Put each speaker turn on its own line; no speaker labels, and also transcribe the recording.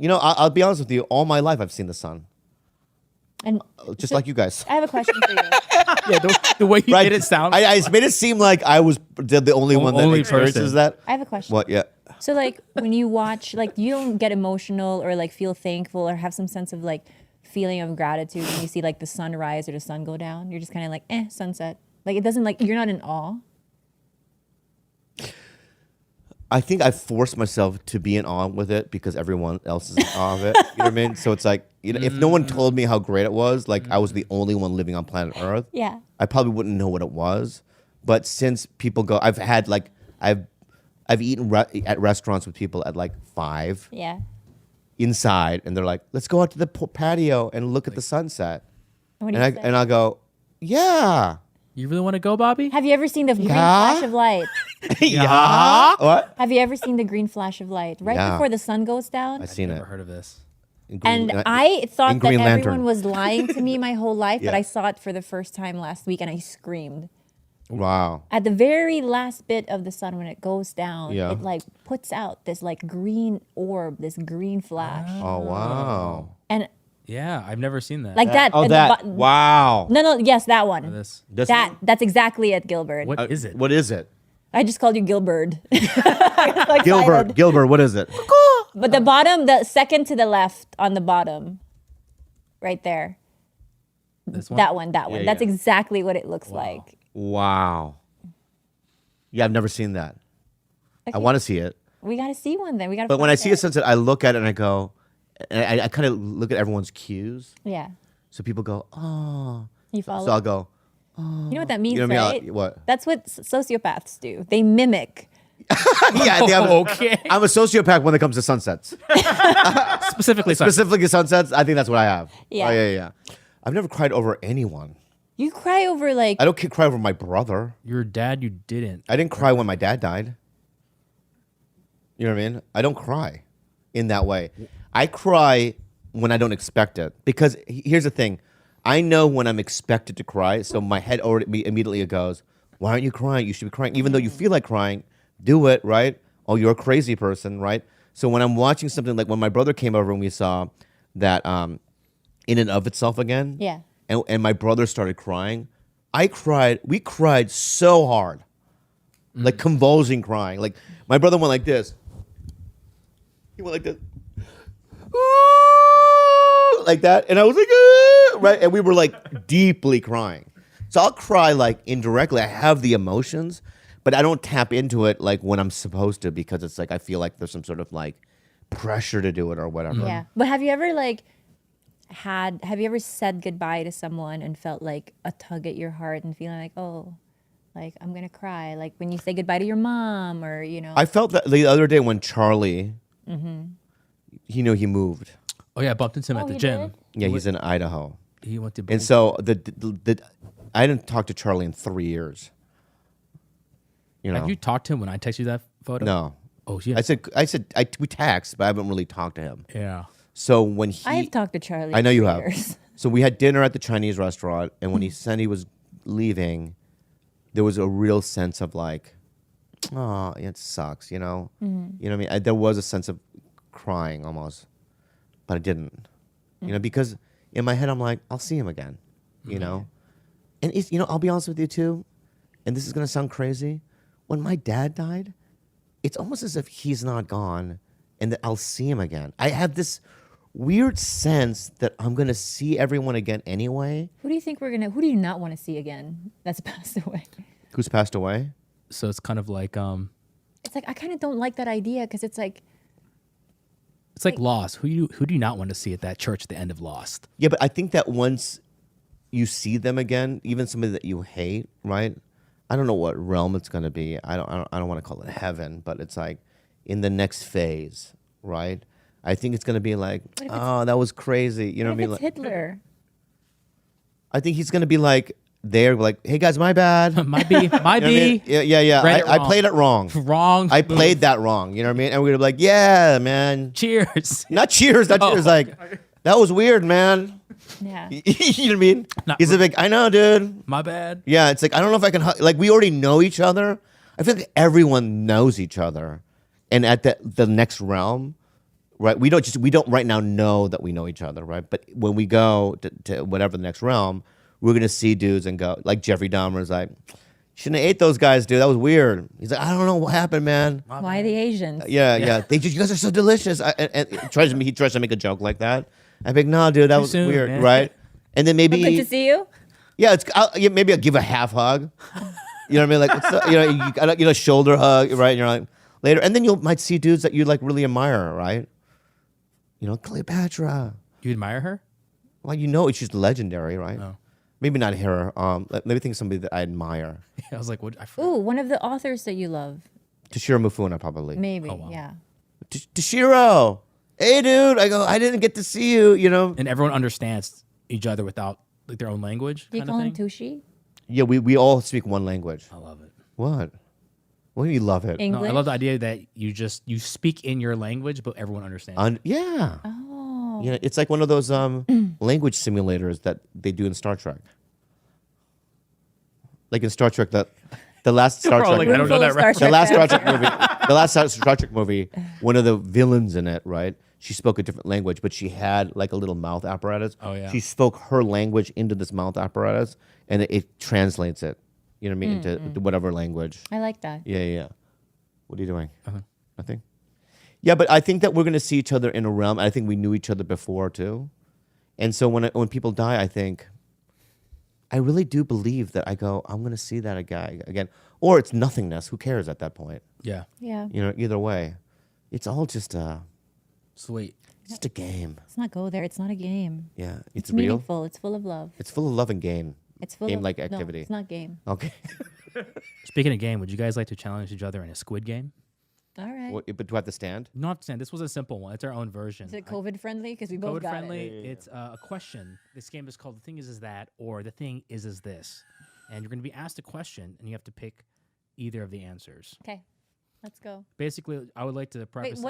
I'll be honest with you. All my life, I've seen the sun,
And
just like you guys.
I have a question for you.
Yeah, the way you made it sound.
I made it seem like I was the only one that
only
experiences
person.
that.
I have a question.
What? Yeah.
So like when you watch, like you don't get emotional or like feel thankful or have some sense of like feeling of gratitude when you see like the sun rise or the sun go down. You're just kind of like, sunset. Like it doesn't like, you're not in awe.
I think I forced myself to be in awe with it because everyone else is in awe of it. You know what I mean? So it's like, if no one told me how great it was, like I was the only one living on planet Earth,
Yeah.
I probably wouldn't know what it was. But since people go, I've eaten at restaurants with people at like 5
Yeah.
inside, and they're like, let's go out to the patio and look at the sunset.
What do you say?
And I'll go, yeah.
You really want to go, Bobby?
Have you ever seen the green flash of light?
Yeah. What?
Have you ever seen the green flash of light right
Yeah.
before the sun goes down?
I've seen
Never
it.
heard of this.
And I thought that
Green Lantern.
everyone was lying to me my whole life, but
Yeah.
I saw it for the first time last week and I screamed.
Wow.
At the very last bit of the sun, when it goes down,
Yeah.
it like puts out this like green orb, this green flash.
Oh, wow.
And
Yeah, I've never seen that.
like that.
Oh,
at the
that.
bo-
Wow.
No, yes, that one.
This.
This
That's exactly it, Gilbert.
What is it?
What is it?
I just called you Gilbert.
Gilbert, what is it?
But the bottom, the second to the left on the bottom, right there.
This one?
That one.
Yeah,
That's
yeah.
exactly what it looks like.
Wow. Yeah, I've never seen that. I
Okay.
want to see it.
We got to see one then. We got to.
But when I see a sunset, I look at it and I go, and I kind of look at everyone's cues.
Yeah.
So people go, oh.
You follow.
So I'll go,
You know what that means,
you know what I
right?
mean? What?
That's what sociopaths do. They mimic.
Yeah,
Okay.
I'm a sociopath when it comes to sunsets.
Specifically,
Specifically sunsets, I think that's what I have.
Yeah.
Oh, yeah. I've never cried over anyone.
You cry over like.
I don't cry over my brother.
Your dad, you didn't.
I didn't cry when my dad died. You know what I mean? I don't cry in that way. I cry when I don't expect it. Because here's the thing. I know when I'm expected to cry, so my head already immediately goes, why aren't you crying? You should be crying. Even though you feel like crying, do it, right? Oh, you're a crazy person, right? So when I'm watching something like when my brother came over and we saw that In and of Itself again,
Yeah.
and my brother started crying, I cried. We cried so hard, like convulsing crying. Like my brother went like this. He went like this, like that, and I was like, right, and we were like deeply crying. So I'll cry like indirectly. I have the emotions, but I don't tap into it like when I'm supposed to because it's like I feel like there's some sort of like pressure to do it or whatever.
Yeah. But have you ever like have you ever said goodbye to someone and felt like a tug at your heart and feeling like, oh, like I'm gonna cry? Like when you say goodbye to your mom or
I felt that the other day when Charlie, he moved.
Oh yeah, I bumped into him
Oh,
at the
you
gym.
did?
Yeah, he's in Idaho.
He went to.
And so I didn't talk to Charlie in 3 years. You know,
Have you talked to him when I texted you that photo?
no.
Oh yeah.
We text, but I haven't really talked to him.
Yeah.
So when
I've talked to Charlie.
I know you
for
have.
years.
So we had dinner at the Chinese restaurant, and when he said he was leaving, there was a real sense of like, oh, it sucks, you know. You know what I mean? There was a sense of crying almost, but I didn't. You know, because in my head I'm like, I'll see him again. You know, and it's, I'll be honest with you too, and this is gonna sound crazy. When my dad died, it's almost as if he's not gone, and that I'll see him again. I have this weird sense that I'm gonna see everyone again anyway.
Who do you not want to see again that's passed away?
Who's passed away?
So it's kind of like
It's like I kind of don't like that idea because it's like
Lost. Who do you not want to see at that church at the end of Lost?
Yeah, but I think that once you see them again, even somebody that you hate, right? I don't know what realm it's gonna be. I don't want to call it heaven, but it's like in the next phase, right? I think it's gonna be like, oh, that was crazy. You know what I mean?
it's Hitler.
I think he's gonna be like there, like, hey guys, my bad.
My B. My
You know what I
B.
mean? Yeah.
Read it
I
wrong.
played it wrong.
Wrong.
I played that wrong. You know what I mean? And we're gonna be like, yeah, man.
Cheers.
Not cheers. Not cheers. Like, that was weird, man.
Yeah.
You know what I mean?
Not
He's like, I know, dude.
My bad.
Yeah, it's like, I don't know if I can, like, we already know each other. I feel like everyone knows each other. And at the next realm, right? We don't right now know that we know each other, right? But when we go to whatever the next realm, we're gonna see dudes and go like Jeffrey Dahmer's like, shouldn't have ate those guys, dude. That was weird. He's like, I don't know what happened, man.
Why the Asians?
Yeah. You guys are so delicious. And he tries to make a joke like that. I'm like, no, dude, that was
soon,
weird,
man.
right? And then maybe
Good to see you.
yeah, maybe I'll give a half hug. You know what I mean? Like, what's the, you know, shoulder hug, right? And you're like later, and then you might see dudes that you like really admire, right? You know, Cleopatra.
You admire her?
Well, you know, she's legendary, right?
Oh.
Maybe not her. Let me think of somebody that I admire.
I was like, what? I forgot.
Ooh, one of the authors that you love.
Toshiro Mifune, probably.
Maybe.
Oh, wow.
Yeah.
Toshiro, hey, dude. I go, I didn't get to see you. You know.
And everyone understands each other without like their own language.
Do you
kind
call
of
him
thing.
Tushi?
Yeah, we all speak one language.
I love it.
What? What do you love it?
English.
No, I love the idea that you speak in your language, but everyone understands.
Yeah.
Oh.
Yeah, it's like one of those language simulators that they do in Star Trek. Like in Star Trek, the last Star
We're all
Trek,
like, I don't know that reference.
the last Star Trek movie, the last Star Trek movie, one of the villains in it, right? She spoke a different language, but she had like a little mouth apparatus.
Oh, yeah.
She spoke her language into this mouth apparatus, and it translates it. You know what I mean? Into whatever language.
I like that.
Yeah. What are you doing?
Nothing.
Nothing. Yeah, but I think that we're going to see each other in a realm. I think we knew each other before too, and so when people die, I think I really do believe that I go, I'm going to see that guy again, or it's nothingness. Who cares at that point?
Yeah.
Yeah.
You know, either way, it's all just
Sweet.
just a game.
Let's not go there. It's not a game.
Yeah,
It's
real.
meaningful. It's full of love.
It's full of love and game.
It's full
Game-like
of
activity.
No, it's not game.
Okay.
Speaking of game, would you guys like to challenge each other in a squid game?
All right.
But do I have to stand?
Not saying this was a simple one. It's our own version.
Is it COVID friendly? Because we both
COVID
got
friendly.
it.
It's a question. This game is called "The Thing Is That" or "The Thing Is This," and you're going to be asked a question, and you have to pick either of the answers.
Okay. Let's go.
Basically, I would like to preface.
Wait, what